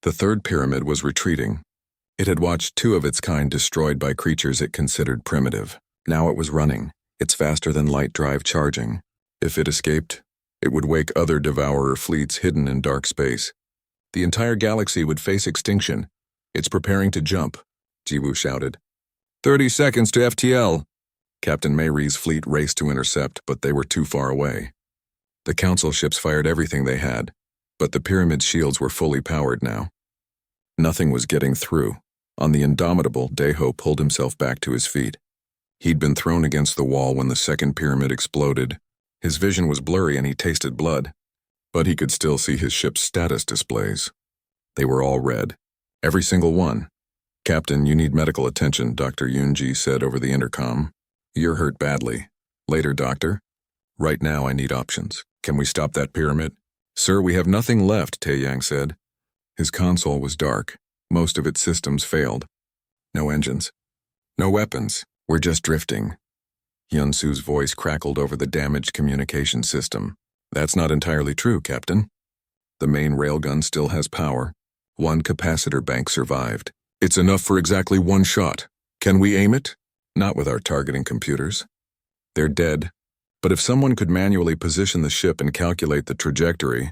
The third pyramid was retreating. It had watched two of its kind destroyed by creatures it considered primitive. Now it was running, its faster than light drive charging. If it escaped, it would wake other devourer fleets hidden in dark space. The entire galaxy would face extinction. It's preparing to jump, Jiwoo shouted. 30 seconds to FTL. Captain Mayree's fleet raced to intercept, but they were too far away. The council ships fired everything they had, but the pyramid's shields were fully powered now. Nothing was getting through. On the indomitable, Daeho pulled himself back to his feet. He'd been thrown against the wall when the second pyramid exploded. His vision was blurry and he tasted blood, but he could still see his ship's status displays. They were all red. Every single one. Captain, you need medical attention, Dr. Yoonji said over the intercom. You're hurt badly. Later, doctor. Right now, I need options. Can we stop that pyramid? Sir, we have nothing left, Taeyang said. His console was dark. Most of its systems failed. No engines. No weapons. We're just drifting. Hyunsu's voice crackled over the damaged communication system. That's not entirely true, Captain. The main railgun still has power. One capacitor bank survived. It's enough for exactly one shot. Can we aim it? Not with our targeting computers. They're dead. But if someone could manually position the ship and calculate the trajectory,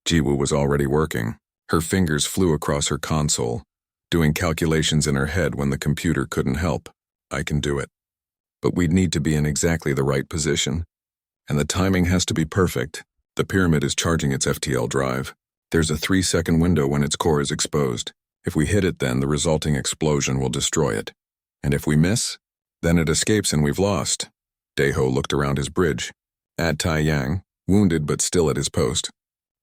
Jiwoo was already working. Her fingers flew across her console, doing calculations in her head when the computer couldn't help. I can do it. But we'd need to be in exactly the right position. And the timing has to be perfect. The pyramid is charging its FTL drive. There's a 3-second window when its core is exposed. If we hit it then, the resulting explosion will destroy it. And if we miss, then it escapes and we've lost. Daeho looked around his bridge. At Taeyang, wounded but still at his post.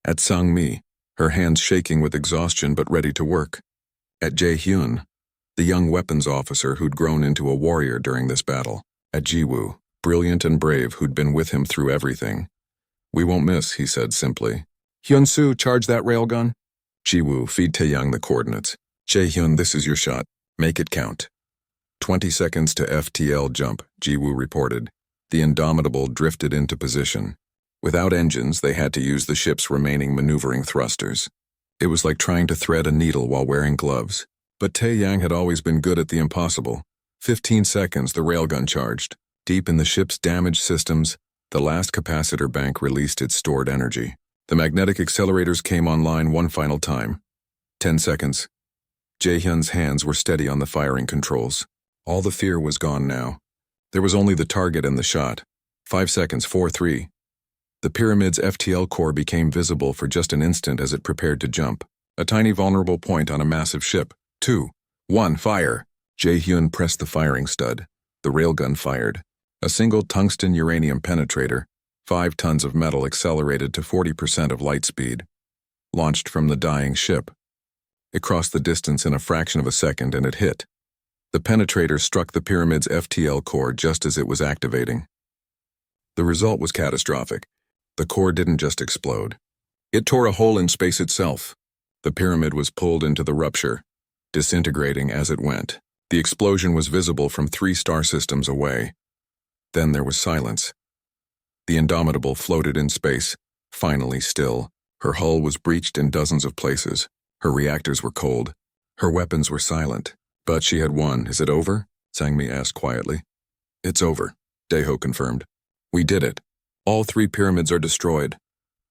At Sangmi, her hands shaking with exhaustion but ready to work. At Jae-hyun, the young weapons officer who'd grown into a warrior during this battle. At Jiwoo, brilliant and brave, who'd been with him through everything. We won't miss, he said simply. Hyunsu, charge that railgun. Jiwoo, feed Taeyang the coordinates. Jae-hyun, this is your shot. Make it count. 20 seconds to FTL jump, Jiwoo reported. The Indomitable drifted into position. Without engines, they had to use the ship's remaining maneuvering thrusters. It was like trying to thread a needle while wearing gloves. But Taeyang had always been good at the impossible. 15 seconds, the railgun charged. Deep in the ship's damaged systems, the last capacitor bank released its stored energy. The magnetic accelerators came online one final time. 10 seconds. Jae-hyun's hands were steady on the firing controls. All the fear was gone now. There was only the target and the shot. 5 seconds, 4-3. The pyramid's FTL core became visible for just an instant as it prepared to jump. A tiny vulnerable point on a massive ship. 2, 1, fire. Jae-hyun pressed the firing stud. The railgun fired. A single tungsten uranium penetrator, 5 tons of metal accelerated to 40% of light speed. Launched from the dying ship. It crossed the distance in a fraction of a second and it hit. The penetrator struck the pyramid's FTL core just as it was activating. The result was catastrophic. The core didn't just explode. It tore a hole in space itself. The pyramid was pulled into the rupture, disintegrating as it went. The explosion was visible from 3 star systems away. Then there was silence. The Indomitable floated in space, finally still. Her hull was breached in dozens of places. Her reactors were cold. Her weapons were silent. But she had won. Is it over? Sangmi asked quietly. It's over, Daeho confirmed. We did it. All 3 pyramids are destroyed.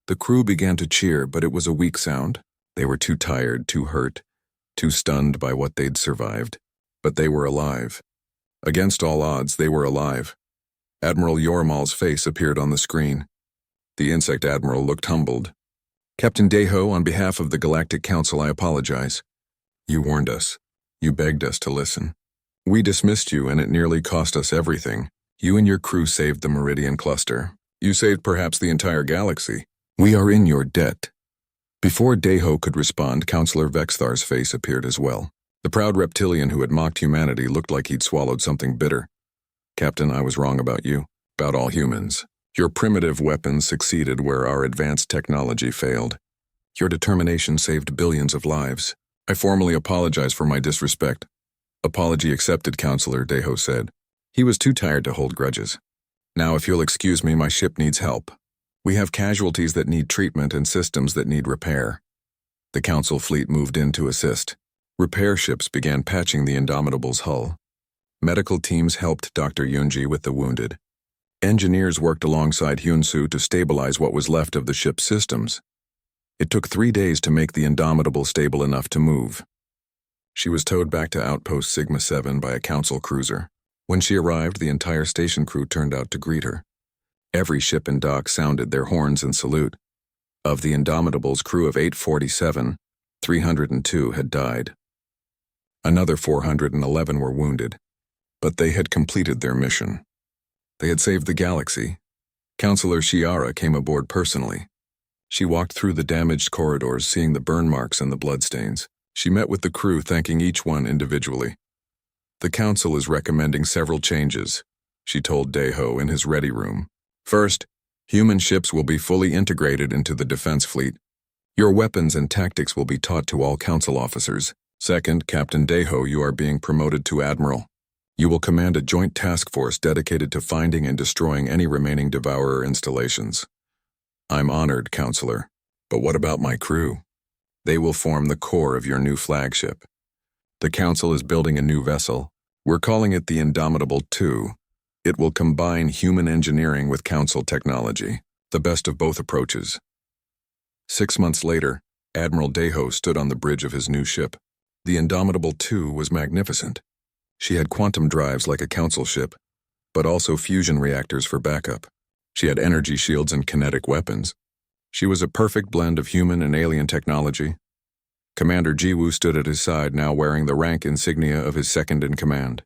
The crew began to cheer, but it was a weak sound. They were too tired, too hurt, too stunned by what they'd survived. But they were alive. Against all odds, they were alive. Admiral Yormal's face appeared on the screen. The Insect Admiral looked humbled. Captain Daeho, on behalf of the Galactic Council, I apologize. You warned us. You begged us to listen. We dismissed you and it nearly cost us everything. You and your crew saved the Meridian Cluster. You saved perhaps the entire galaxy. We are in your debt. Before Daeho could respond, Counselor Vexthar's face appeared as well. The proud reptilian who had mocked humanity looked like he'd swallowed something bitter. Captain, I was wrong about you, about all humans. Your primitive weapons succeeded where our advanced technology failed. Your determination saved billions of lives. I formally apologize for my disrespect. Apology accepted, Counselor, Daeho said. He was too tired to hold grudges. Now, if you'll excuse me, my ship needs help. We have casualties that need treatment and systems that need repair. The Council fleet moved in to assist. Repair ships began patching the Indomitable's hull. Medical teams helped Dr. Yunji with the wounded. Engineers worked alongside Hyun-soo to stabilize what was left of the ship's systems. It took 3 days to make the Indomitable stable enough to move. She was towed back to Outpost Sigma 7 by a Council cruiser. When she arrived, the entire station crew turned out to greet her. Every ship in dock sounded their horns in salute. Of the Indomitable's crew of 847, 302 had died. Another 411 were wounded, but they had completed their mission. They had saved the galaxy. Counselor Shiara came aboard personally. She walked through the damaged corridors, seeing the burn marks and the bloodstains. She met with the crew, thanking each one individually. The Council is recommending several changes, she told Daeho in his ready room. First, human ships will be fully integrated into the defense fleet. Your weapons and tactics will be taught to all Council officers. Second, Captain Daeho, you are being promoted to Admiral. You will command a joint task force dedicated to finding and destroying any remaining Devourer installations. I'm honored, Counselor, but what about my crew? They will form the core of your new flagship. The Council is building a new vessel. We're calling it the Indomitable II. It will combine human engineering with Council technology, the best of both approaches. 6 months later, Admiral Daeho stood on the bridge of his new ship. The Indomitable II was magnificent. She had quantum drives like a Council ship, but also fusion reactors for backup. She had energy shields and kinetic weapons. She was a perfect blend of human and alien technology. Commander Jiwoo stood at his side, now wearing the rank insignia of his second-in-command.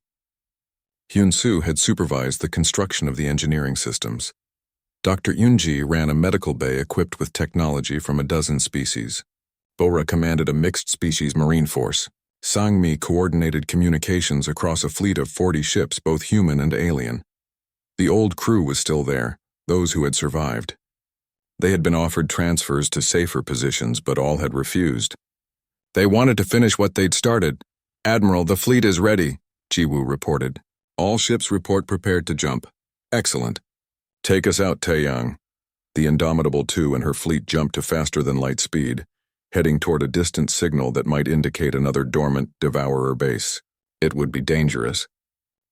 Hyun-soo had supervised the construction of the engineering systems. Dr. Yunji ran a medical bay equipped with technology from a dozen species. Bora commanded a mixed-species marine force. Sang-mi coordinated communications across a fleet of 40 ships, both human and alien. The old crew was still there, those who had survived. They had been offered transfers to safer positions, but all had refused. They wanted to finish what they'd started. Admiral, the fleet is ready, Jiwoo reported. All ships report prepared to jump. Excellent. Take us out, Taeyang. The Indomitable II and her fleet jumped to faster-than-light speed, heading toward a distant signal that might indicate another dormant Devourer base. It would be dangerous.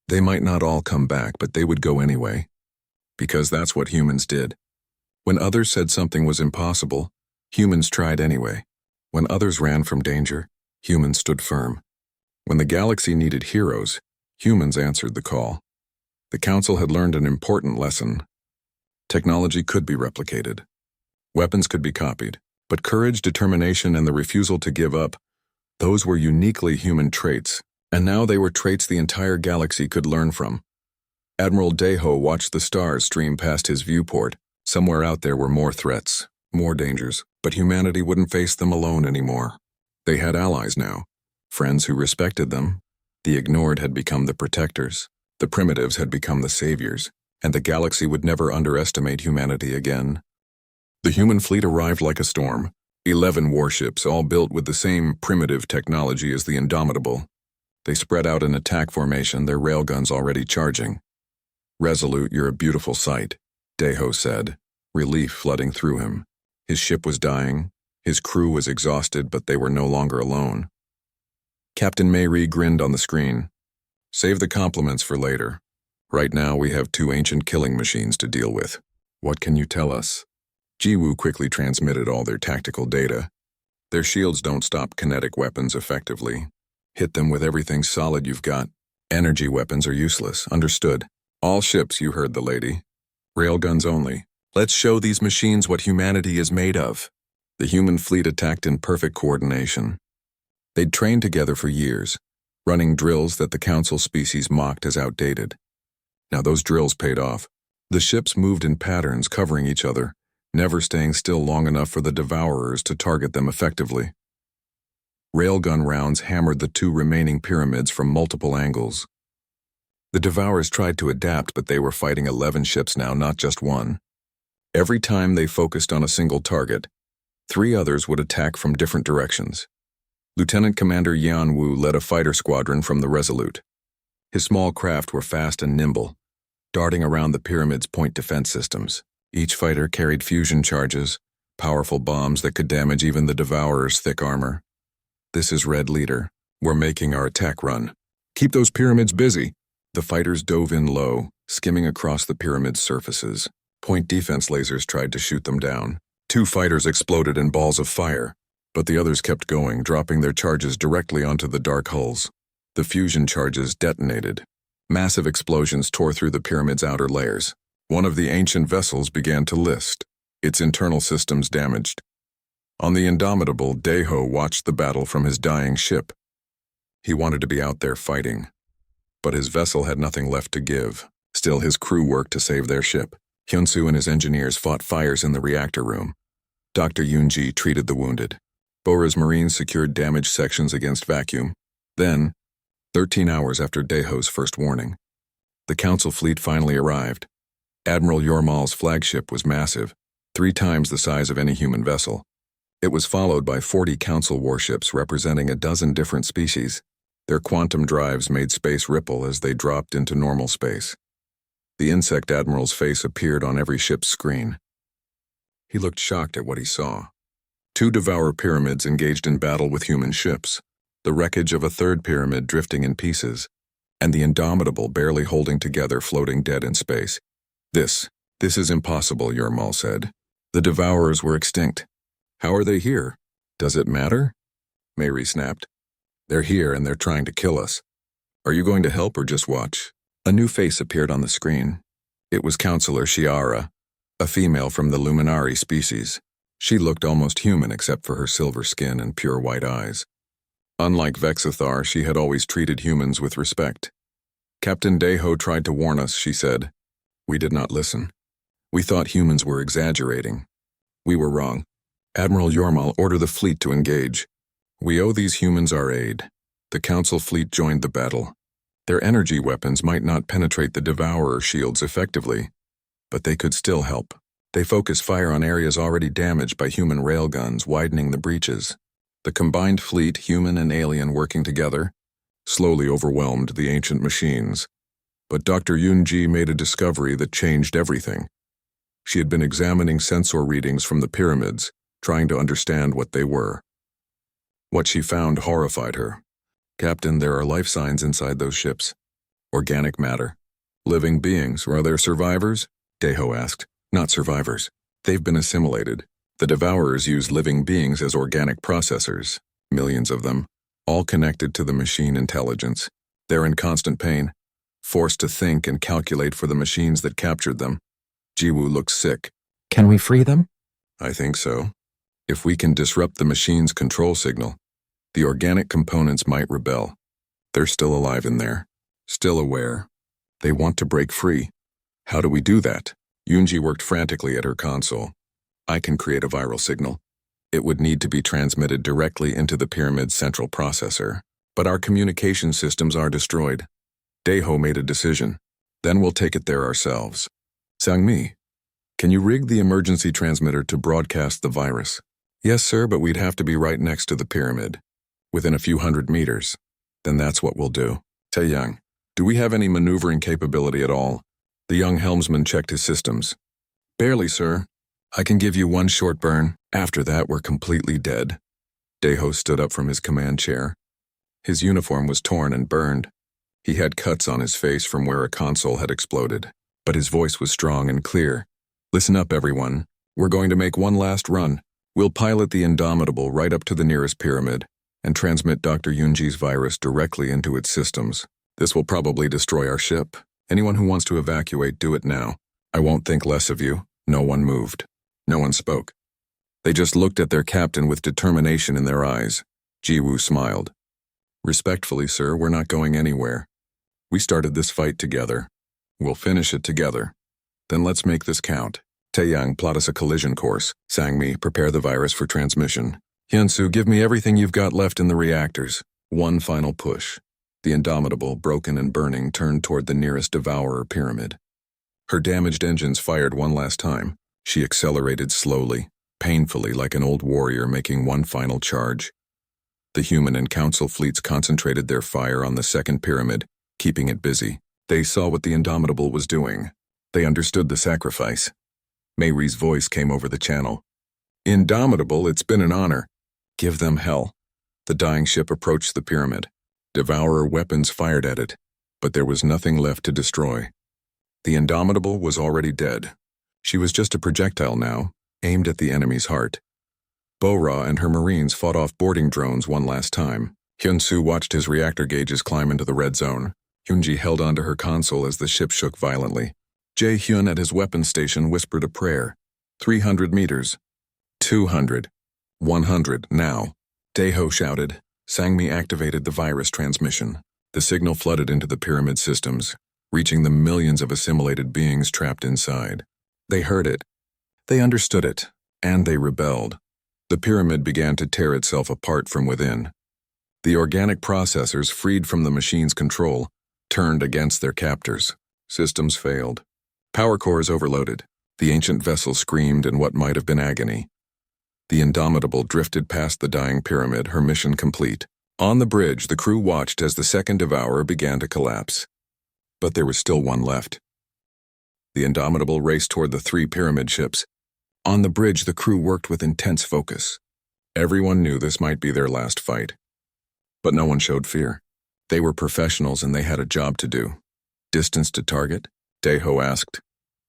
They might not all come back, but they would go anyway. Because that's what humans did. When others said something was impossible, humans tried anyway. When others ran from danger, humans stood firm. When the galaxy needed heroes, humans answered the call. The Council had learned an important lesson. Technology could be replicated. Weapons could be copied. But courage, determination, and the refusal to give up, those were uniquely human traits, and now they were traits the entire galaxy could learn from. Admiral Daeho watched the stars stream past his viewport. Somewhere out there were more threats, more dangers, but humanity wouldn't face them alone anymore. They had allies now, friends who respected them. The ignored had become the protectors, the primitives had become the saviors, and the galaxy would never underestimate humanity again. The human fleet arrived like a storm. 11 warships, all built with the same primitive technology as the Indomitable. They spread out in attack formation, their railguns already charging. Resolute, you're a beautiful sight, Daeho said, relief flooding through him. His ship was dying, his crew was exhausted, but they were no longer alone. Captain Mayri grinned on the screen. Save the compliments for later. Right now we have 2 ancient killing machines to deal with. What can you tell us? Jiwoo quickly transmitted all their tactical data. Their shields don't stop kinetic weapons effectively. Hit them with everything solid you've got. Energy weapons are useless, understood. All ships, you heard the lady. Railguns only. Let's show these machines what humanity is made of. The human fleet attacked in perfect coordination. They'd trained together for years, running drills that the Council species mocked as outdated. Now those drills paid off. The ships moved in patterns, covering each other, never staying still long enough for the Devourers to target them effectively. Railgun rounds hammered the 2 remaining pyramids from multiple angles. The Devourers tried to adapt, but they were fighting 11 ships now, not just one. Every time they focused on a single target, 3 others would attack from different directions. Lieutenant Commander Yan Wu led a fighter squadron from the Resolute. His small craft were fast and nimble, darting around the pyramid's point defense systems. Each fighter carried fusion charges, powerful bombs that could damage even the Devourer's thick armor. "This is Red Leader. We're making our attack run. Keep those pyramids busy." The fighters dove in low, skimming across the pyramid's surfaces. Point defense lasers tried to shoot them down. 2 fighters exploded in balls of fire, but the others kept going, dropping their charges directly onto the dark hulls. The fusion charges detonated. Massive explosions tore through the pyramid's outer layers. One of the ancient vessels began to list, its internal systems damaged. On the Indomitable, Daeho watched the battle from his dying ship. He wanted to be out there fighting, but his vessel had nothing left to give. Still, his crew worked to save their ship. Hyunsu and his engineers fought fires in the reactor room. Dr. Yoonji treated the wounded. Bora's Marines secured damaged sections against vacuum. Then, 13 hours after Daeho's first warning, the Council fleet finally arrived. Admiral Yormal's flagship was massive, 3 times the size of any human vessel. It was followed by 40 Council warships representing a dozen different species. Their quantum drives made space ripple as they dropped into normal space. The insect admiral's face appeared on every ship's screen. He looked shocked at what he saw. 2 Devourer pyramids engaged in battle with human ships, the wreckage of a 3rd pyramid drifting in pieces, and the Indomitable barely holding together, floating dead in space. This is impossible," Yormal said. "The Devourers were extinct. How are they here? Does it matter?" Mayri snapped. "They're here and they're trying to kill us. Are you going to help or just watch?" A new face appeared on the screen. It was Counselor Shiara, a female from the Luminari species. She looked almost human except for her silver skin and pure white eyes. Unlike Vexithar, she had always treated humans with respect. "Captain Daeho tried to warn us," she said. "We did not listen. We thought humans were exaggerating. We were wrong. Admiral Yormal, order the fleet to engage. We owe these humans our aid." The Council fleet joined the battle. Their energy weapons might not penetrate the Devourer shields effectively, but they could still help. They focused fire on areas already damaged by human railguns, widening the breaches. The combined fleet, human and alien working together, slowly overwhelmed the ancient machines. But Dr. Yoonji made a discovery that changed everything. She had been examining sensor readings from the pyramids, trying to understand what they were. What she found horrified her. "Captain, there are life signs inside those ships. Organic matter. Living beings. Are there survivors?" Daeho asked. "Not survivors. They've been assimilated. The Devourers use living beings as organic processors, millions of them, all connected to the machine intelligence. They're in constant pain, forced to think and calculate for the machines that captured them." Jiwoo looked sick. "Can we free them?" "I think so. If we can disrupt the machine's control signal, the organic components might rebel. They're still alive in there, still aware. They want to break free. How do we do that?" Yoonji worked frantically at her console. "I can create a viral signal. It would need to be transmitted directly into the pyramid's central processor. But our communication systems are destroyed." Daeho made a decision. "Then we'll take it there ourselves. Sang-mi, can you rig the emergency transmitter to broadcast the virus?" "Yes, sir, but we'd have to be right next to the pyramid, within a few hundred meters." "Then that's what we'll do." "Taeyang, do we have any maneuvering capability at all?" The young helmsman checked his systems. "Barely, sir. I can give you one short burn. After that, we're completely dead." Daeho stood up from his command chair. His uniform was torn and burned. He had cuts on his face from where a console had exploded, but his voice was strong and clear. "Listen up, everyone. We're going to make one last run. We'll pilot the Indomitable right up to the nearest pyramid and transmit Dr. Yoonji's virus directly into its systems. This will probably destroy our ship. Anyone who wants to evacuate, do it now. I won't think less of you." No one moved. No one spoke. They just looked at their captain with determination in their eyes. Jiwoo smiled. "Respectfully, sir, we're not going anywhere. We started this fight together. We'll finish it together. Then let's make this count. Taeyang, plot us a collision course. Sang-mi, prepare the virus for transmission. Hyunsu, give me everything you've got left in the reactors. One final push." The Indomitable, broken and burning, turned toward the nearest Devourer pyramid. Her damaged engines fired one last time. She accelerated slowly, painfully, like an old warrior making one final charge. The human and Council fleets concentrated their fire on the second pyramid, keeping it busy. They saw what the Indomitable was doing. They understood the sacrifice. Mayri's voice came over the channel. Indomitable, it's been an honor. Give them hell. The dying ship approached the pyramid. Devourer weapons fired at it, but there was nothing left to destroy. The Indomitable was already dead. She was just a projectile now, aimed at the enemy's heart. Bo-Ra and her marines fought off boarding drones one last time. Hyun-Soo watched his reactor gauges climb into the red zone. Hyunji held onto her console as the ship shook violently. Jae-Hyun at his weapons station whispered a prayer. 300 meters. 200. 100, now. Daeho shouted. Sangmi activated the virus transmission. The signal flooded into the pyramid systems, reaching the millions of assimilated beings trapped inside. They heard it. They understood it. And they rebelled. The pyramid began to tear itself apart from within. The organic processors, freed from the machine's control, turned against their captors. Systems failed. Power cores overloaded. The ancient vessel screamed in what might have been agony. The Indomitable drifted past the dying pyramid, her mission complete. On the bridge, the crew watched as the second Devourer began to collapse. But there was still one left. The Indomitable raced toward the 3 pyramid ships. On the bridge, the crew worked with intense focus. Everyone knew this might be their last fight. But no one showed fear. They were professionals and they had a job to do. Distance to target? Daeho asked.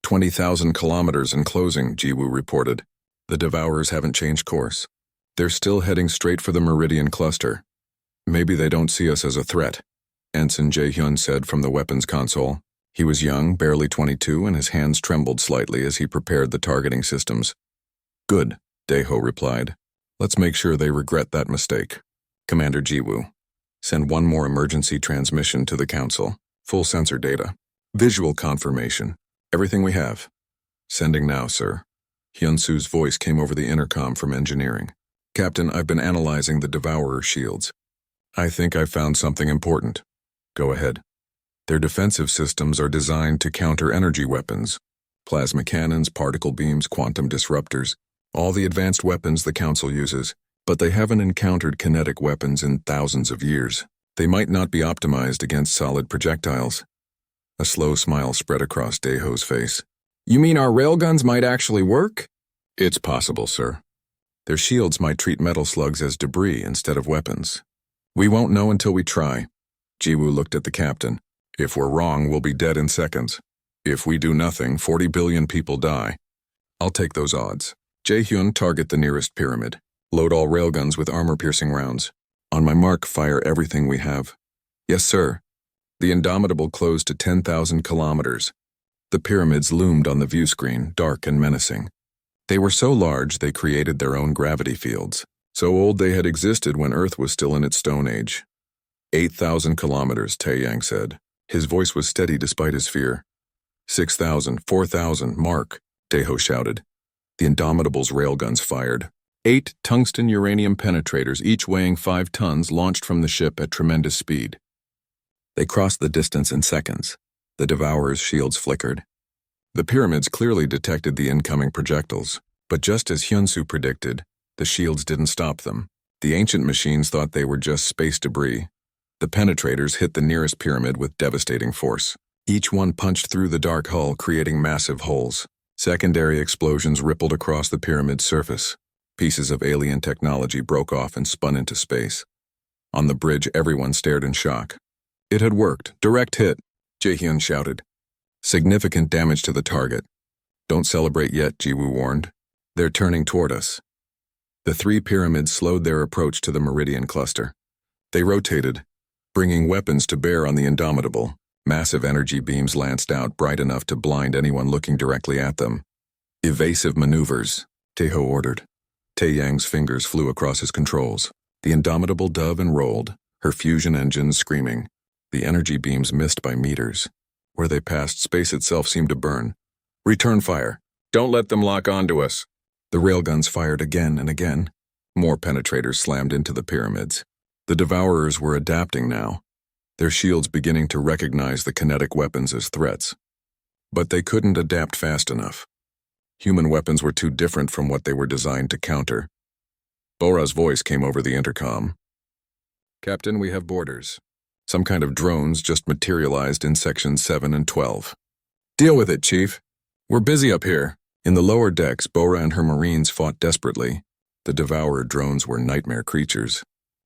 20,000 kilometers in closing, Jiwoo reported. The Devourers haven't changed course. They're still heading straight for the Meridian cluster. Maybe they don't see us as a threat, Ensign Jae-Hyun said from the weapons console. He was young, barely 22, and his hands trembled slightly as he prepared the targeting systems. Good, Daeho replied. Let's make sure they regret that mistake. Commander Jiwoo. Send one more emergency transmission to the Council. Full sensor data. Visual confirmation. Everything we have. Sending now, sir. Hyun-Soo's voice came over the intercom from engineering. Captain, I've been analyzing the Devourer shields. I think I've found something important. Go ahead. Their defensive systems are designed to counter energy weapons. Plasma cannons, particle beams, quantum disruptors. All the advanced weapons the Council uses. But they haven't encountered kinetic weapons in thousands of years. They might not be optimized against solid projectiles. A slow smile spread across Daeho's face. You mean our railguns might actually work? It's possible, sir. Their shields might treat metal slugs as debris instead of weapons. We won't know until we try. Jiwoo looked at the captain. If we're wrong, we'll be dead in seconds. If we do nothing, 40 billion people die. I'll take those odds. Jae-Hyun, target the nearest pyramid. Load all railguns with armor-piercing rounds. On my mark, fire everything we have. Yes, sir. The Indomitable closed to 10,000 kilometers. The pyramids loomed on the view screen, dark and menacing. They were so large they created their own gravity fields. So old they had existed when Earth was still in its Stone Age. 8,000 kilometers, Taeyang said. His voice was steady despite his fear. 6,000, 4,000, mark, Daeho shouted. The Indomitable's railguns fired. 8 tungsten uranium penetrators, each weighing 5 tons, launched from the ship at tremendous speed. They crossed the distance in seconds. The Devourer's shields flickered. The pyramids clearly detected the incoming projectiles, but just as Hyun-Soo predicted, the shields didn't stop them. The ancient machines thought they were just space debris. The penetrators hit the nearest pyramid with devastating force. Each one punched through the dark hull, creating massive holes. Secondary explosions rippled across the pyramid's surface. Pieces of alien technology broke off and spun into space. On the bridge, everyone stared in shock. It had worked. Direct hit, Jae-Hyun shouted. Significant damage to the target. Don't celebrate yet, Jiwoo warned. They're turning toward us. The 3 pyramids slowed their approach to the Meridian cluster. They rotated, bringing weapons to bear on the Indomitable. Massive energy beams lanced out, bright enough to blind anyone looking directly at them. Evasive maneuvers, Daeho ordered. Taeyang's fingers flew across his controls. The Indomitable dove and rolled, her fusion engines screaming. The energy beams missed by meters. Where they passed, space itself seemed to burn. Return fire. Don't let them lock onto us. The railguns fired again and again. More penetrators slammed into the pyramids. The Devourers were adapting now, their shields beginning to recognize the kinetic weapons as threats. But they couldn't adapt fast enough. Human weapons were too different from what they were designed to counter. Bo-Ra's voice came over the intercom. Captain, we have boarders. Some kind of drones just materialized in sections 7 and 12. Deal with it, Chief. We're busy up here. In the lower decks, Bora and her marines fought desperately. The Devourer drones were nightmare creatures.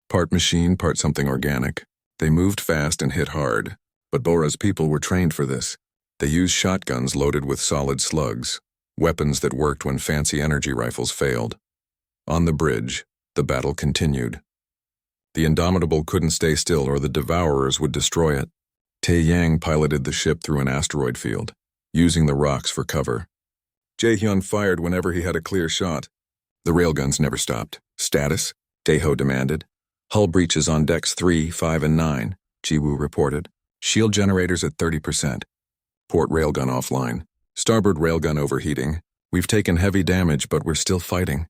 Part machine, part something organic. They moved fast and hit hard, but Bora's people were trained for this. They used shotguns loaded with solid slugs, weapons that worked when fancy energy rifles failed. On the bridge, the battle continued. The Indomitable couldn't stay still or the Devourers would destroy it. Tae Yang piloted the ship through an asteroid field, using the rocks for cover. Jae-hyun fired whenever he had a clear shot. The railguns never stopped. Status? Daeho demanded. Hull breaches on decks 3, 5, and 9, Jiwoo reported. Shield generators at 30%. Port railgun offline. Starboard railgun overheating. We've taken heavy damage, but we're still fighting.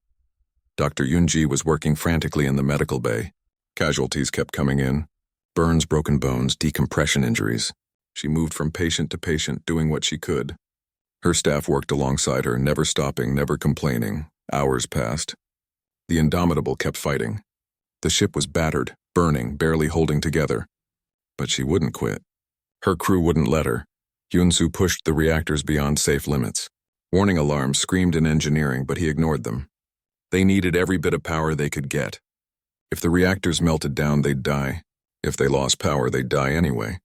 Dr. Yoonji was working frantically in the medical bay. Casualties kept coming in. Burns, broken bones, decompression injuries. She moved from patient to patient, doing what she could. Her staff worked alongside her, never stopping, never complaining. Hours passed. The Indomitable kept fighting. The ship was battered, burning, barely holding together. But she wouldn't quit. Her crew wouldn't let her. Yoon-soo pushed the reactors beyond safe limits. Warning alarms screamed in engineering, but he ignored them. They needed every bit of power they could get. If the reactors melted down, they'd die. If they lost power, they'd die anyway.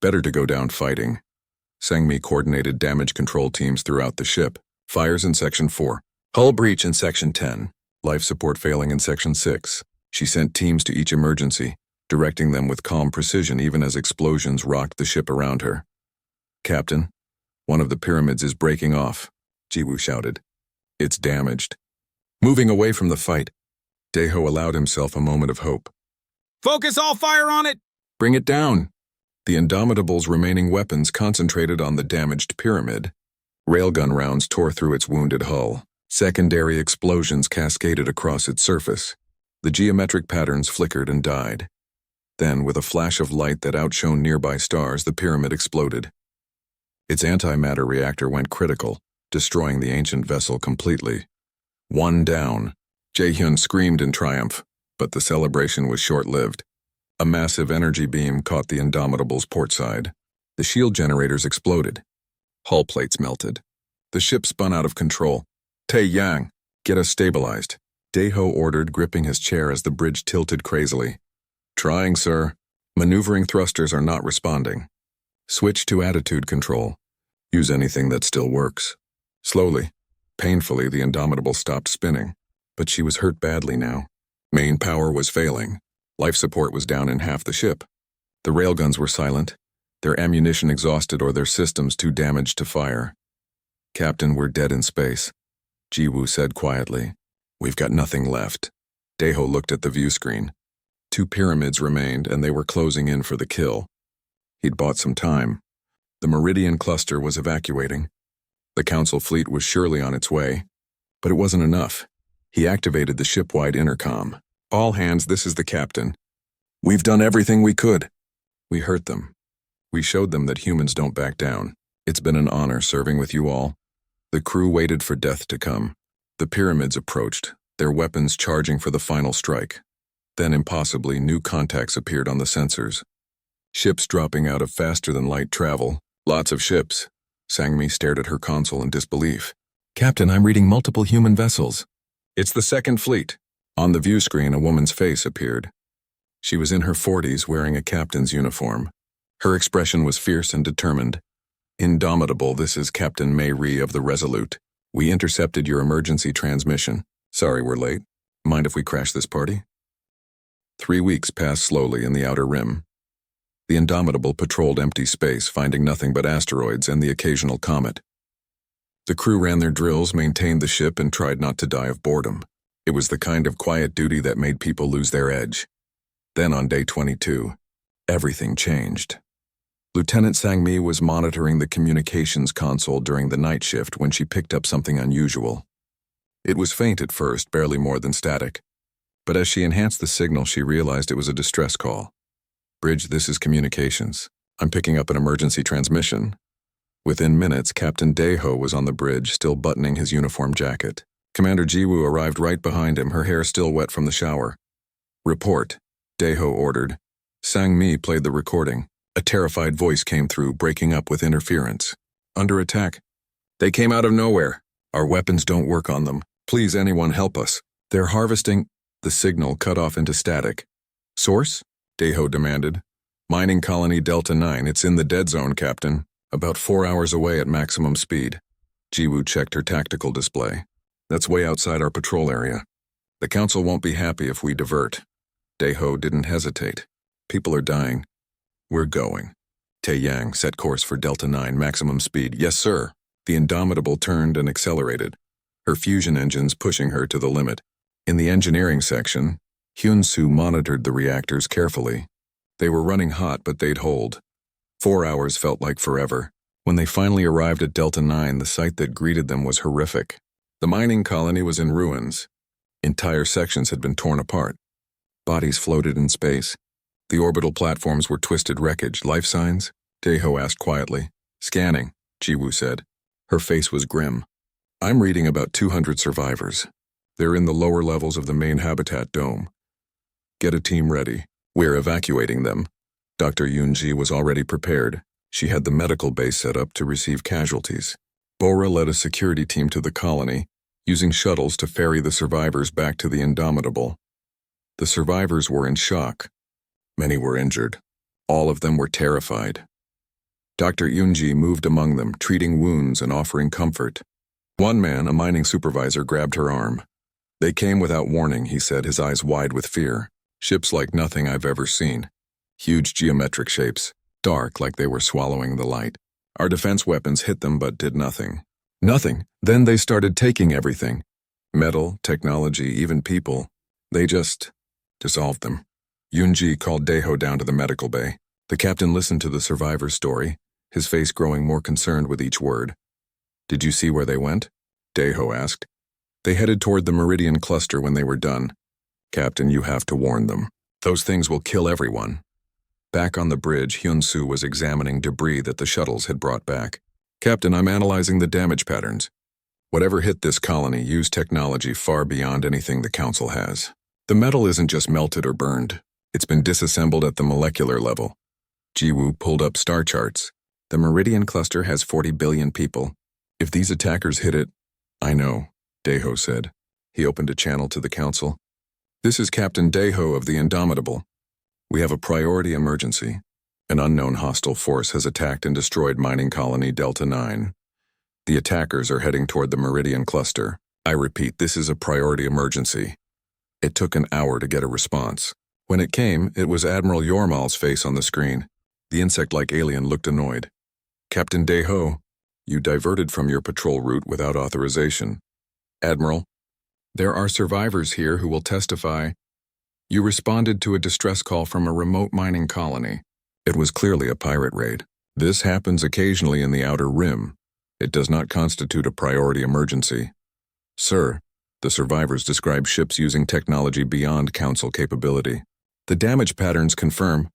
Better to go down fighting. Sang-mi coordinated damage control teams throughout the ship. Fires in Section 4. Hull breach in Section 10. Life support failing in Section 6. She sent teams to each emergency, directing them with calm precision even as explosions rocked the ship around her. Captain, one of the pyramids is breaking off, Jiwoo shouted. It's damaged. Moving away from the fight, Daeho allowed himself a moment of hope. Focus all fire on it! Bring it down! The Indomitable's remaining weapons concentrated on the damaged pyramid. Railgun rounds tore through its wounded hull. Secondary explosions cascaded across its surface. The geometric patterns flickered and died. Then, with a flash of light that outshone nearby stars, the pyramid exploded. Its antimatter reactor went critical, destroying the ancient vessel completely. One down. Jae-hyun screamed in triumph, but the celebration was short-lived. A massive energy beam caught the Indomitable's port side. The shield generators exploded. Hull plates melted. The ship spun out of control. Tae Yang, get us stabilized, Daeho ordered, gripping his chair as the bridge tilted crazily. Trying, sir. Maneuvering thrusters are not responding. Switch to attitude control. Use anything that still works. Slowly, painfully, the Indomitable stopped spinning, but she was hurt badly now. Main power was failing. Life support was down in half the ship. The railguns were silent, their ammunition exhausted or their systems too damaged to fire. Captain, we're dead in space, Jiwoo said quietly. We've got nothing left. Daeho looked at the view screen. 2 pyramids remained, and they were closing in for the kill. He'd bought some time. The Meridian cluster was evacuating. The Council fleet was surely on its way. But it wasn't enough. He activated the ship-wide intercom. All hands, this is the captain. We've done everything we could. We hurt them. We showed them that humans don't back down. It's been an honor serving with you all. The crew waited for death to come. The pyramids approached, their weapons charging for the final strike. Then, impossibly, new contacts appeared on the sensors. Ships dropping out of faster-than-light travel. Lots of ships. Sang-mi stared at her console in disbelief. Captain, I'm reading multiple human vessels. It's the Second Fleet. On the view screen, a woman's face appeared. She was in her 40s, wearing a captain's uniform. Her expression was fierce and determined. Indomitable, this is Captain Mei Ri of the Resolute. We intercepted your emergency transmission. Sorry we're late. Mind if we crash this party? 3 weeks passed slowly in the outer rim. The Indomitable patrolled empty space, finding nothing but asteroids and the occasional comet. The crew ran their drills, maintained the ship, and tried not to die of boredom. It was the kind of quiet duty that made people lose their edge. Then on day 22, everything changed. Lieutenant Sang-mi was monitoring the communications console during the night shift when she picked up something unusual. It was faint at first, barely more than static. But as she enhanced the signal, she realized it was a distress call. Bridge, this is communications. I'm picking up an emergency transmission. Within minutes, Captain Daeho was on the bridge, still buttoning his uniform jacket. Commander Jiwoo arrived right behind him, her hair still wet from the shower. Report, Daeho ordered. Sang-mi played the recording. A terrified voice came through, breaking up with interference. Under attack. They came out of nowhere. Our weapons don't work on them. Please, anyone help us. They're harvesting. The signal cut off into static. Source? Daeho demanded. Mining colony Delta 9. It's in the dead zone, Captain. About 4 hours away at maximum speed. Jiwoo checked her tactical display. That's way outside our patrol area. The council won't be happy if we divert. Daeho didn't hesitate. People are dying. We're going. Tae-yang set course for Delta 9 maximum speed. Yes, sir. The Indomitable turned and accelerated, her fusion engines pushing her to the limit. In the engineering section, Hyun-soo monitored the reactors carefully. They were running hot, but they'd hold. 4 hours felt like forever. When they finally arrived at Delta 9, the sight that greeted them was horrific. The mining colony was in ruins. Entire sections had been torn apart. Bodies floated in space. The orbital platforms were twisted wreckage. Life signs? Daeho asked quietly. Scanning, Jiwoo said. Her face was grim. I'm reading about 200 survivors. They're in the lower levels of the main habitat dome. Get a team ready. We're evacuating them. Dr. Yoonji was already prepared. She had the medical base set up to receive casualties. Bora led a security team to the colony, using shuttles to ferry the survivors back to the Indomitable. The survivors were in shock. Many were injured. All of them were terrified. Dr. Yoonji moved among them, treating wounds and offering comfort. One man, a mining supervisor, grabbed her arm. They came without warning, he said, his eyes wide with fear. Ships like nothing I've ever seen. Huge geometric shapes, dark like they were swallowing the light. Our defense weapons hit them but did nothing. Nothing. Then they started taking everything. Metal, technology, even people. They just dissolved them. Yoonji called Daeho down to the medical bay. The captain listened to the survivor's story, his face growing more concerned with each word. Did you see where they went? Daeho asked. They headed toward the Meridian cluster when they were done. Captain, you have to warn them. Those things will kill everyone. Back on the bridge, Hyun-soo was examining debris that the shuttles had brought back. Captain, I'm analyzing the damage patterns. Whatever hit this colony used technology far beyond anything the Council has. The metal isn't just melted or burned. It's been disassembled at the molecular level. Jiwoo pulled up star charts. The Meridian cluster has 40 billion people. If these attackers hit it, I know, Daeho said. He opened a channel to the Council. This is Captain Daeho of the Indomitable. We have a priority emergency. An unknown hostile force has attacked and destroyed mining colony Delta 9. The attackers are heading toward the Meridian cluster. I repeat, this is a priority emergency. It took an hour to get a response. When it came, it was Admiral Yormal's face on the screen. The insect-like alien looked annoyed. Captain Daeho, you diverted from your patrol route without authorization. Admiral, there are survivors here who will testify. You responded to a distress call from a remote mining colony. It was clearly a pirate raid. This happens occasionally in the Outer Rim. It does not constitute a priority emergency. Sir, the survivors describe ships using technology beyond Council capability. The damage patterns confirm.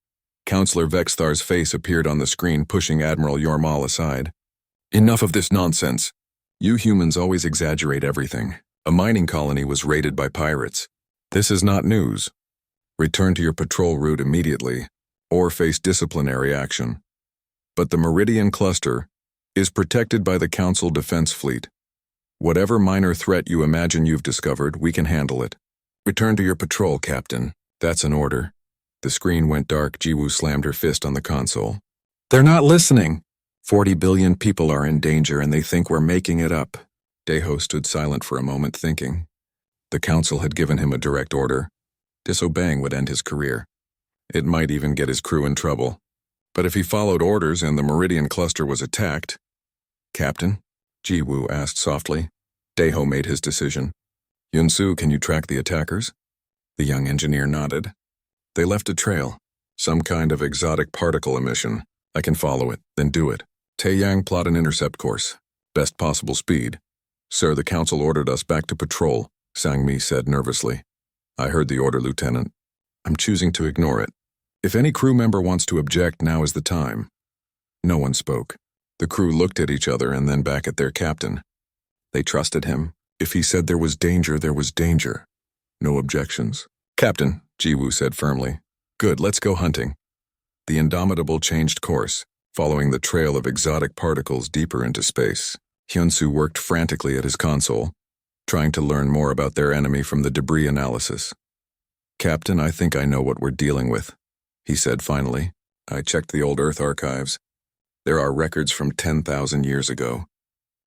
Counselor Vexthar's face appeared on the screen, pushing Admiral Yormal aside. Enough of this nonsense. You humans always exaggerate everything. A mining colony was raided by pirates. This is not news. Return to your patrol route immediately, or face disciplinary action. But the Meridian cluster is protected by the Council Defense Fleet. Whatever minor threat you imagine you've discovered, we can handle it. Return to your patrol, Captain. That's an order. The screen went dark. Jiwoo slammed her fist on the console. They're not listening. 40 billion people are in danger and they think we're making it up. Daeho stood silent for a moment, thinking. The Council had given him a direct order. Disobeying would end his career. It might even get his crew in trouble. But if he followed orders and the Meridian cluster was attacked... Captain? Jiwoo asked softly. Daeho made his decision. Hyun-soo, can you track the attackers? The young engineer nodded. They left a trail. Some kind of exotic particle emission. I can follow it, then do it. Tae-yang, plot an intercept course. Best possible speed. Sir, the Council ordered us back to patrol, Sang-mi said nervously. I heard the order, Lieutenant. I'm choosing to ignore it. If any crew member wants to object, now is the time. No one spoke. The crew looked at each other and then back at their captain. They trusted him. If he said there was danger, there was danger. No objections. Captain, Jiwoo said firmly. Good, let's go hunting. The Indomitable changed course, following the trail of exotic particles deeper into space. Hyunsu worked frantically at his console, trying to learn more about their enemy from the debris analysis. "Captain, I think I know what we're dealing with," he said finally. "I checked the old Earth archives. There are records from 10,000 years ago.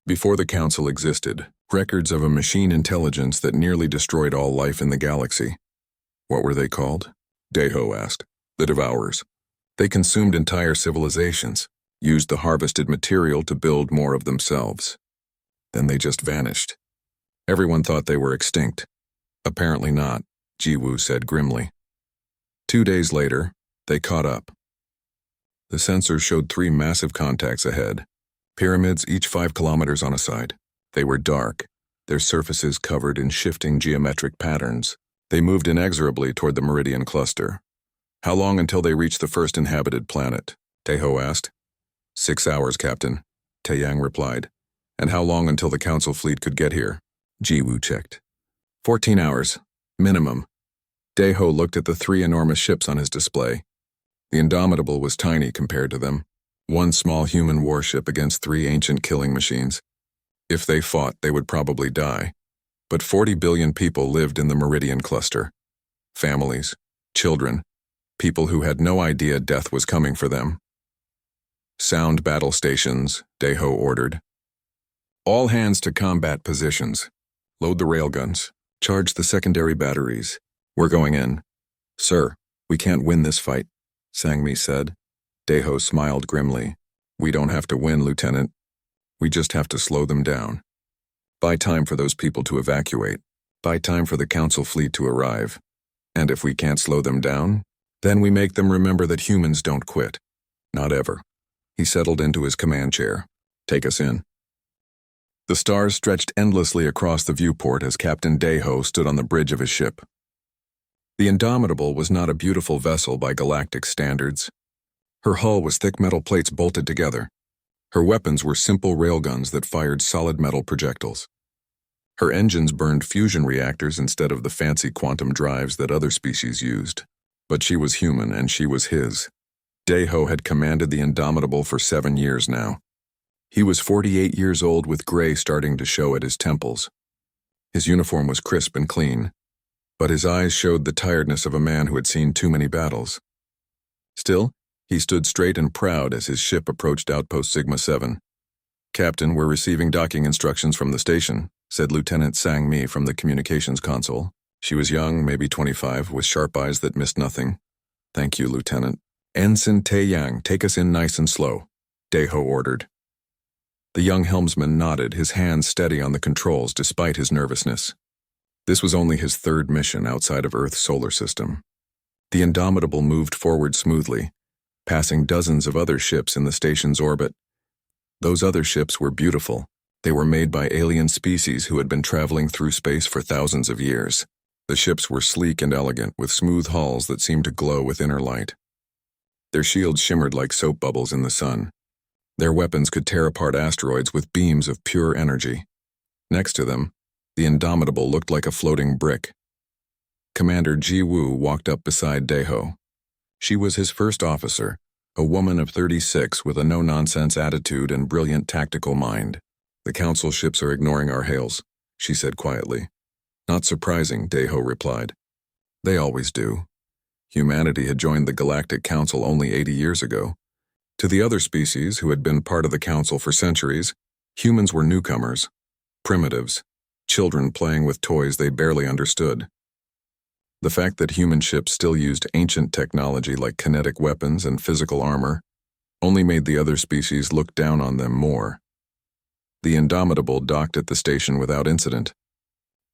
Before the Council existed, records of a machine intelligence that nearly destroyed all life in the galaxy." "What were they called?" Daeho asked. "The Devourers. They consumed entire civilizations, used the harvested material to build more of themselves. Then they just vanished. Everyone thought they were extinct. Apparently not," Jiwoo said grimly. 2 days later, they caught up. The sensors showed 3 massive contacts ahead, pyramids each 5 kilometers on a side. They were dark, their surfaces covered in shifting geometric patterns. They moved inexorably toward the Meridian cluster. "How long until they reach the first inhabited planet?" Daeho asked. 6 hours, Captain, Taeyang replied. "And how long until the Council fleet could get here?" Jiwoo checked. 14 hours, minimum." Daeho looked at the 3 enormous ships on his display. The Indomitable was tiny compared to them. 1 small human warship against 3 ancient killing machines. If they fought, they would probably die. But 40 billion people lived in the Meridian cluster. Families, children, people who had no idea death was coming for them. "Sound battle stations," Daeho ordered. "All hands to combat positions. Load the railguns. Charge the secondary batteries. We're going in." "Sir, we can't win this fight," Sangmi said. Daeho smiled grimly. "We don't have to win, Lieutenant. We just have to slow them down. Buy time for those people to evacuate. Buy time for the Council fleet to arrive. And if we can't slow them down, then we make them remember that humans don't quit. Not ever." He settled into his command chair. "Take us in." The stars stretched endlessly across the viewport as Captain Daeho stood on the bridge of his ship. The Indomitable was not a beautiful vessel by galactic standards. Her hull was thick metal plates bolted together. Her weapons were simple railguns that fired solid metal projectiles. Her engines burned fusion reactors instead of the fancy quantum drives that other species used. But she was human, and she was his. Daeho had commanded the Indomitable for 7 years now. He was 48 years old with gray starting to show at his temples. His uniform was crisp and clean, but his eyes showed the tiredness of a man who had seen too many battles. Still, he stood straight and proud as his ship approached Outpost Sigma 7. "Captain, we're receiving docking instructions from the station," said Lieutenant Sang-mi from the communications console. She was young, maybe 25, with sharp eyes that missed nothing. "Thank you, Lieutenant." "Ensign Taeyang, take us in nice and slow," Daeho ordered. The young helmsman nodded, his hands steady on the controls despite his nervousness. This was only his 3rd mission outside of Earth's solar system. The Indomitable moved forward smoothly, passing dozens of other ships in the station's orbit. Those other ships were beautiful. They were made by alien species who had been traveling through space for thousands of years. The ships were sleek and elegant, with smooth hulls that seemed to glow with inner light. Their shields shimmered like soap bubbles in the sun. Their weapons could tear apart asteroids with beams of pure energy. Next to them, the Indomitable looked like a floating brick. Commander Jiwoo walked up beside Daeho. She was his first officer, a woman of 36 with a no-nonsense attitude and brilliant tactical mind. "The Council ships are ignoring our hails," she said quietly. "Not surprising," Daeho replied. "They always do." Humanity had joined the Galactic Council only 80 years ago. To the other species who had been part of the Council for centuries, humans were newcomers, primitives, children playing with toys they barely understood. The fact that human ships still used ancient technology like kinetic weapons and physical armor only made the other species look down on them more. The Indomitable docked at the station without incident.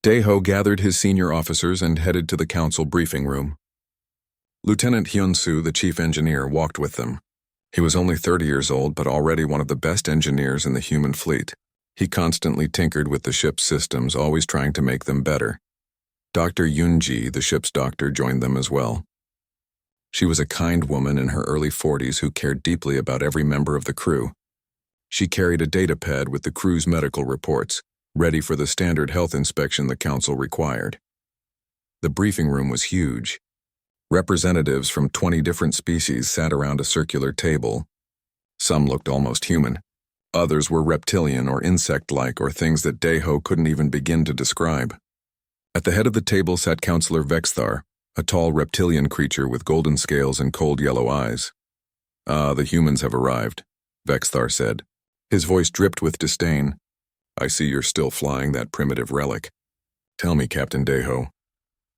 Daeho gathered his senior officers and headed to the Council briefing room. Lieutenant Hyun-soo, the chief engineer, walked with them. He was only 30 years old, but already one of the best engineers in the human fleet. He constantly tinkered with the ship's systems, always trying to make them better. Dr. Yoon-ji, the ship's doctor, joined them as well. She was a kind woman in her early 40s who cared deeply about every member of the crew. She carried a datapad with the crew's medical reports, ready for the standard health inspection the Council required. The briefing room was huge. Representatives from 20 different species sat around a circular table. Some looked almost human. Others were reptilian or insect-like or things that Deho couldn't even begin to describe. At the head of the table sat Counselor Vexthar, a tall reptilian creature with golden scales and cold yellow eyes. "Ah, the humans have arrived," Vexthar said. His voice dripped with disdain. "I see you're still flying that primitive relic. Tell me, Captain Deho,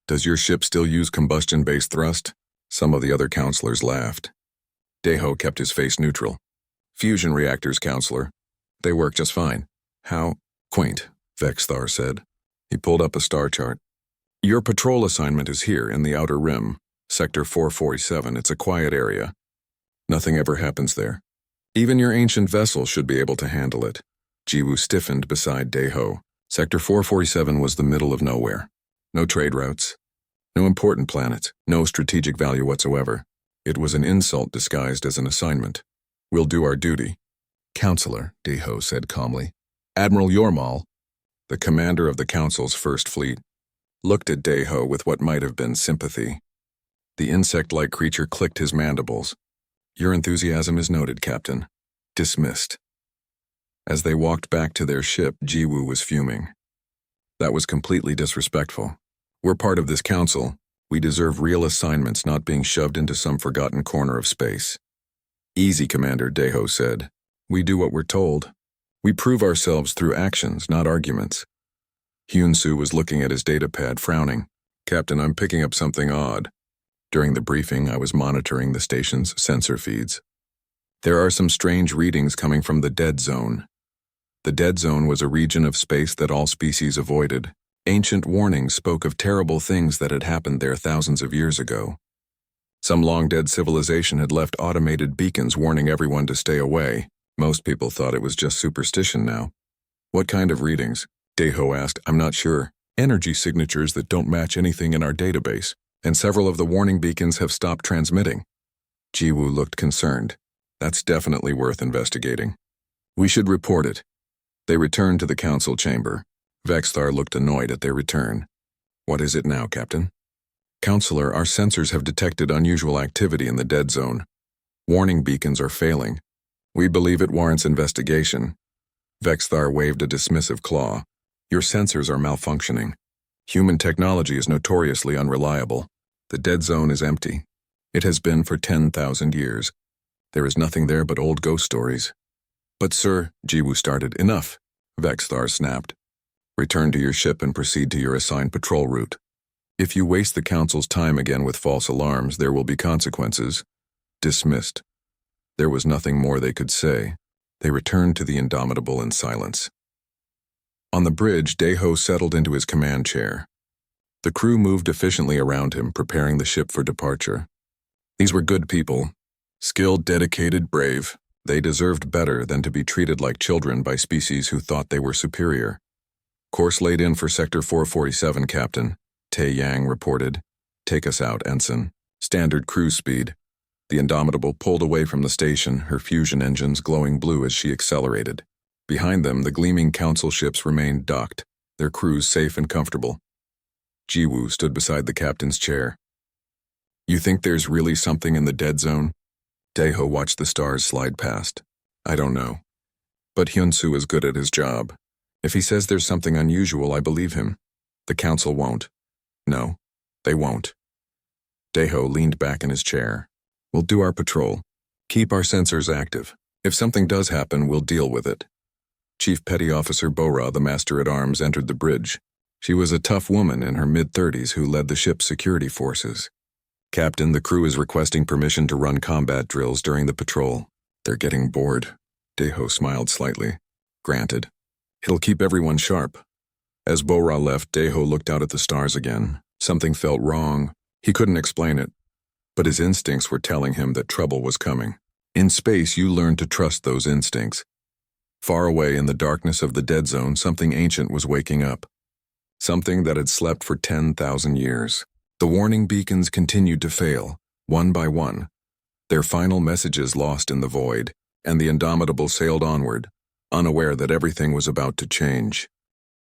does your ship still use combustion-based thrust?" Some of the other counselors laughed. Deho kept his face neutral. "Fusion reactors, Counselor. They work just fine." "How quaint," Vexthar said. He pulled up a star chart. "Your patrol assignment is here in the Outer Rim, Sector 447. It's a quiet area. Nothing ever happens there. Even your ancient vessel should be able to handle it." Jiwoo stiffened beside Deho. Sector 447 was the middle of nowhere. No trade routes. No important planets. No strategic value whatsoever. It was an insult disguised as an assignment. "We'll do our duty." "Counselor," Deho said calmly. "Admiral Yormal," the commander of the Council's First Fleet, looked at Deho with what might have been sympathy. The insect-like creature clicked his mandibles. "Your enthusiasm is noted, Captain. Dismissed." As they walked back to their ship, Jiwoo was fuming. "That was completely disrespectful. We're part of this council. We deserve real assignments, not being shoved into some forgotten corner of space." "Easy, Commander," Deho said. "We do what we're told. We prove ourselves through actions, not arguments." Hyun-soo was looking at his datapad, frowning. "Captain, I'm picking up something odd. During the briefing, I was monitoring the station's sensor feeds. There are some strange readings coming from the dead zone. The dead zone was a region of space that all species avoided. Ancient warnings spoke of terrible things that had happened there thousands of years ago. Some long-dead civilization had left automated beacons warning everyone to stay away. Most people thought it was just superstition now." "What kind of readings?" Deho asked. "I'm not sure. Energy signatures that don't match anything in our database, and several of the warning beacons have stopped transmitting." Jiwoo looked concerned. "That's definitely worth investigating. We should report it." They returned to the council chamber. Vexthar looked annoyed at their return. "What is it now, Captain?" "Counselor, our sensors have detected unusual activity in the dead zone. Warning beacons are failing. We believe it warrants investigation." Vexthar waved a dismissive claw. "Your sensors are malfunctioning. Human technology is notoriously unreliable. The dead zone is empty. It has been for 10,000 years. There is nothing there but old ghost stories." "But sir," Jiwoo started. "Enough," Vexthar snapped. "Return to your ship and proceed to your assigned patrol route. If you waste the Council's time again with false alarms, there will be consequences." Dismissed. There was nothing more they could say. They returned to the Indomitable in silence. On the bridge, Deho settled into his command chair. The crew moved efficiently around him, preparing the ship for departure. These were good people. Skilled, dedicated, brave. They deserved better than to be treated like children by species who thought they were superior. "Course laid in for Sector 447, Captain," Tae Yang reported. "Take us out, Ensign. Standard cruise speed." The Indomitable pulled away from the station, her fusion engines glowing blue as she accelerated. Behind them, the gleaming council ships remained docked, their crews safe and comfortable. Jiwoo stood beside the captain's chair. "You think there's really something in the dead zone?" Deho watched the stars slide past. "I don't know. But Hyun-soo is good at his job. If he says there's something unusual, I believe him. The council won't. No, they won't." Deho leaned back in his chair. "We'll do our patrol. Keep our sensors active. If something does happen, we'll deal with it." Chief Petty Officer Bora, the Master-at-Arms, entered the bridge. She was a tough woman in her mid-30s who led the ship's security forces. "Captain, the crew is requesting permission to run combat drills during the patrol. They're getting bored." Deho smiled slightly. "Granted. It'll keep everyone sharp." As Bora left, Deho looked out at the stars again. Something felt wrong. He couldn't explain it, but his instincts were telling him that trouble was coming. In space, you learn to trust those instincts. Far away in the darkness of the dead zone, something ancient was waking up. Something that had slept for 10,000 years. The warning beacons continued to fail, one by one, their final messages lost in the void, and the Indomitable sailed onward, unaware that everything was about to change.